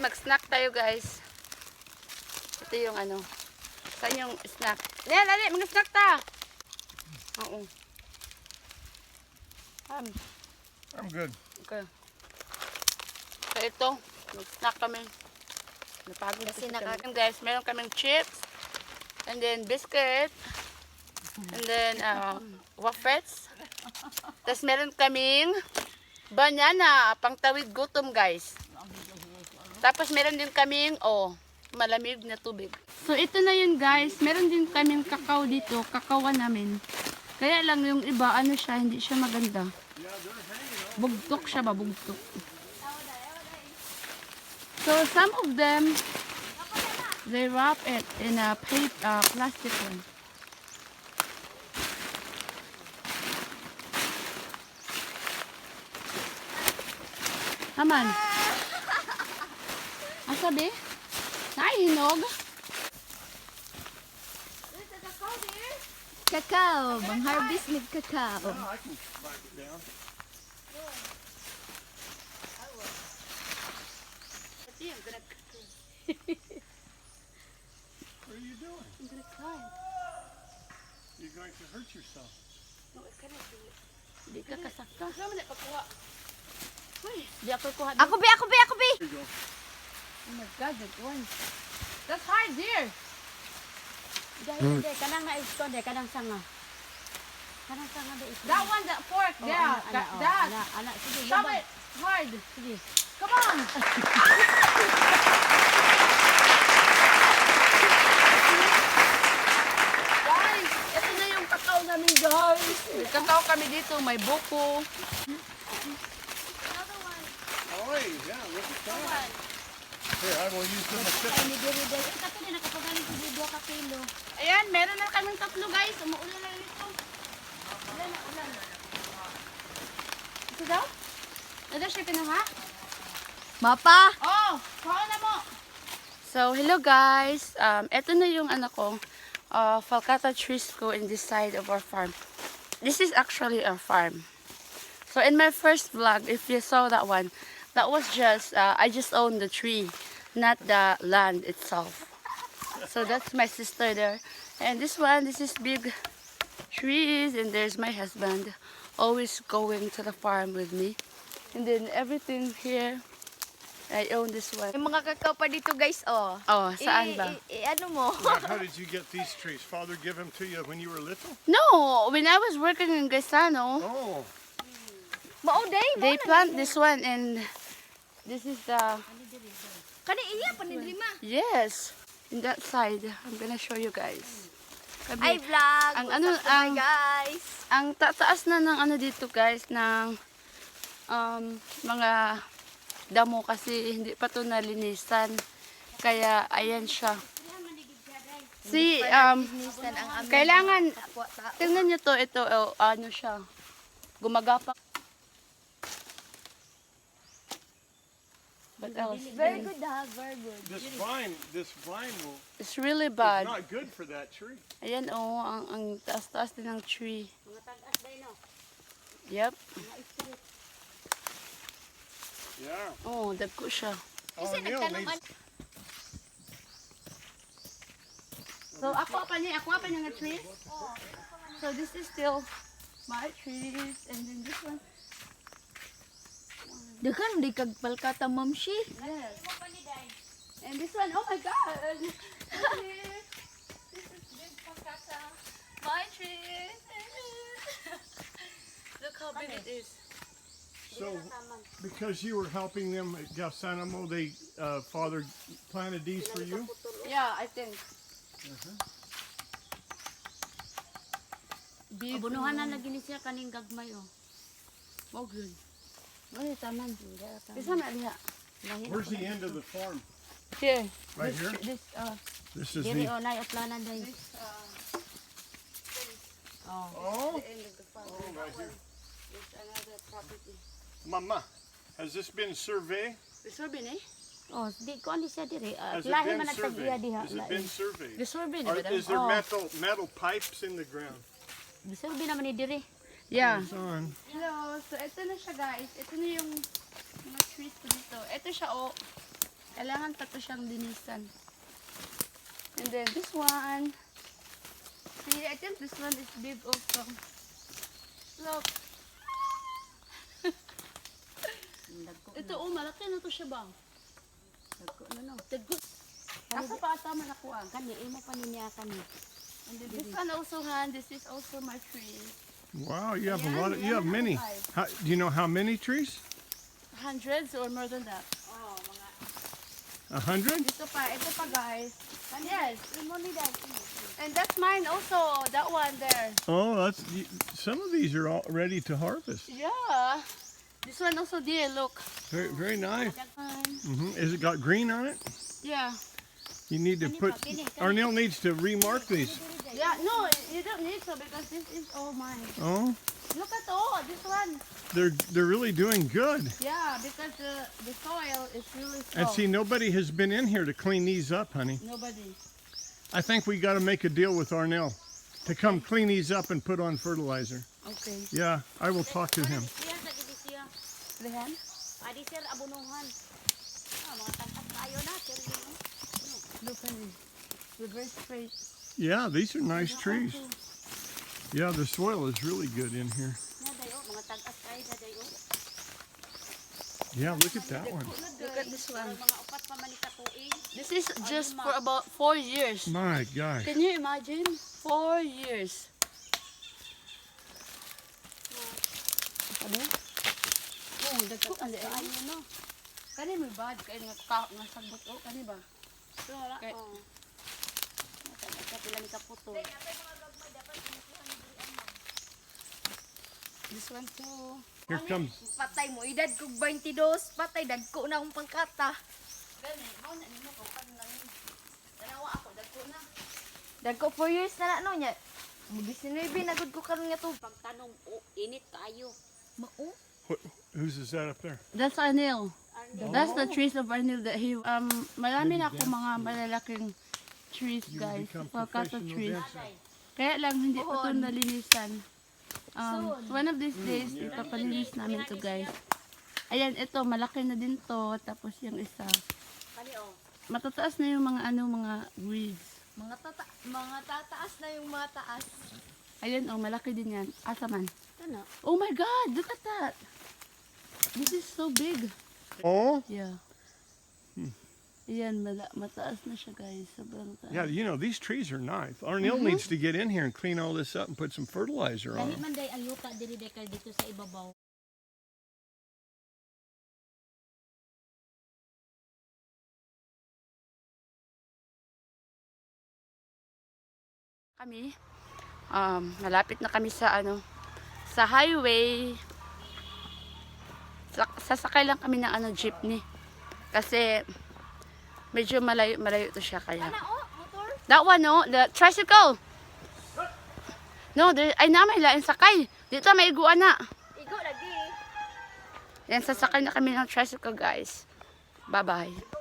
mag-snack tayo guys. Ito yung ano. Saan yung snack? Yan, dali, mag-snack ta. Oo. I'm good. Okay. So ito, mag-snack kami. Napagod kasi kami. Guys, meron kaming chips. And then biscuit. And then waffles. Tapos meron kaming banana, pangtawid gutom guys. Tapos meron din kaming malamig na tubig. So ito na yun guys, meron din kaming kakao dito, kakawan namin. Kaya lang yung iba, ano siya, hindi siya maganda. Bugtok siya ba, bugtok. So some of them, they wrap it in a plastic one. Aman. Asa be? Hinog. Cacao, bang harvest ng cacao. I can bite it down. What are you doing? I'm gonna climb. You're going to hurt yourself. No, I cannot do it. Hindi ka kasakta. Saan mo na pagkuha? Uy, di ako kuha. Ako be! Here you go. Oh my God, that one. That's hard, dear. Dahil kanang na-esconde, kanang sanga. Kanang sanga da ito. That one, that fork, there. That. Ana, sige. Shove it hard. Sige. Come on. Guys, ito na yung kakao namin, guys. May kakao kami dito, may buko. Oh, hey, yeah, look at that. Here, I will use them myself. Ay, ni diri diri. Ito din nakapagaling ko 2 ka kilo. Ayan, meron na kaming 3 guys. Umuulan na ito. Ulan. Ito daw? Ito siya pinaha? Mapa! Oh, kuha na mo. So, hello guys. Ito na yung anak ko. Falcata trees go in this side of our farm. This is actually our farm. So, in my first vlog, if you saw that one, that was just, I just owned the tree, not the land itself. So that's my sister there. And this one, this is big trees, and there's my husband, always going to the farm with me. And then everything here, I own this one. Yung mga kakao pa dito guys, oh. Oh, saan ba? Ano mo? How did you get these trees? Father give them to you when you were little? No, when I was working in Gaisano, Oh. they plant this one, and this is the, Kani iya panidrima. yes, in that side. I'm gonna show you guys. Ay vlog. Ang What's ano, up tonight, guys? Ang tataas na ng ano dito guys, ng mga damo kasi hindi pa to nalinisan. Kaya ayan siya. See, Nissan ang aming kailangan, kapwa-tao. tingnan nyo to, ito, ano siya, gumagapak. What else? Very good ha, very good. This vine will, It's really is bad. not good for that tree. Ayan ang taas-taas din ng tree. Mga tagas day no. Yep. Yeah. Oh, dagko siya. Oh, Kasi Neil nagtanong needs, So, ako pa niya nga trees. So, this is still my trees. And then this one. Dakan di kag palkata mamshi. Yes. And this one, oh my God. This is big Falcata. My trees. Look how big it is. so, because you were helping them at Gasanamo, they, Father planted these for you? Yeah, I think. Big. Abunuhan na lagi ni siya kaning gagmay oh. Oh, good. Oh, taman. Isa na liha. Where's the end of the farm? Here. Right here? This, This is Diri the, oh nay aplanan day. oh, the end of the farm. oh, right here. There's another property. Mama, has this been surveyed? This will be, eh? Oh, di ko ani siya diri. Has it Lahi been man nagtag-iya surveyed? diha. Has it been surveyed? This will be, Is there metal pipes in the ground? Bisabi naman ni diri. Yeah. It's on. Hello. So, ito na siya, guys. Ito na yung mga trees ko dito. Ito siya, oh. Kailangan pa to siyang linisan. And then this one. See, I think this one is big also. Look. Ito, malaki na to siya ba? Dagko na no. Dagko. Asa pa ata man ako ah. Kani imo pa niya kani. And then this one also, Han. This is also my tree. Wow, you have a lot of, you have many. How, do you know how many trees? Hundreds or more than that. Oh, mga 100? Ito pa guys. Yes. imo ni dad. And that's mine also. That one there. Oh, that's some of these are all ready to harvest. Yeah. This one also there, look. Very, very nice. Fine. Is it got green on it? Yeah. You need to put. Arnel needs to remark these. Yeah, no, you don't need to because this is all mine. Oh, Look at all this one. they're really doing good. Yeah, because the soil is really soft. And see, nobody has been in here to clean these up, honey. Nobody. I think we got to make a deal with Arnel to come clean these up and put on fertilizer. Okay. Yeah, I will talk to him. Siya sa gidi siya. Rehan? Adi sir abunuhan. Ah, mga tangkas kayo na sir. Look at this. They're very straight. Yeah, these are nice trees. Yeah, the soil is really good in here. Na dayo mga tangkas kayo na dayo. Yeah, look at that one. Look at this one. Mga upat pa man ni katuig. This is just for about 4 years. My gosh. Can you imagine? 4 years. Ano? Oh, dagko ka Kayo no. Kani may bad kay nga sagbot o kani ba? So wala. Okay. Oh. Sa pila ni kaputo. This one too. Here comes. Patay mo edad kog 22, patay dagko na akong pangkata. Gani, mo na nimo ko kan lang. Dalawa ako dagko na. Dagko 4 years na no nya. Mo 19 na gud ko karon nga to. Pagtanong init kayo. Mao. Whose is that up there? That's Arnel. That's the trees of Arnel that he marami na ako mga malalaking trees You guys. become Falcata professional trees. dancer. Kaya lang hindi pa ito nalinisan. One of these days, ipapalinis namin to guys. Ayan, ito, malaki na din to. Tapos yung isa. Kani oh. Matataas na yung mga weeds. Mga tataas na yung mga taas. Ayan, oh, malaki din yan. Asa man. Ano? Oh my God, look at that. This is so big. Oh? Yeah. Ayan, mataas na siya guys. Sobrang taas. Yeah, you know, these trees are nice. Arnel needs to get in here and clean all this up and put some fertilizer on Dali them. man day ang yuta diri kay dito sa ibabaw. Kami, malapit na kami sa sa highway. Sasakay lang kami ng jeepney. Kasi medyo malayo to siya kaya. Motor? That one, no? The tricycle. No, ay namay lain sakay. Dito may iguan na. Igo lagi. Yan, sasakay na kami ng tricycle, guys. Bye-bye.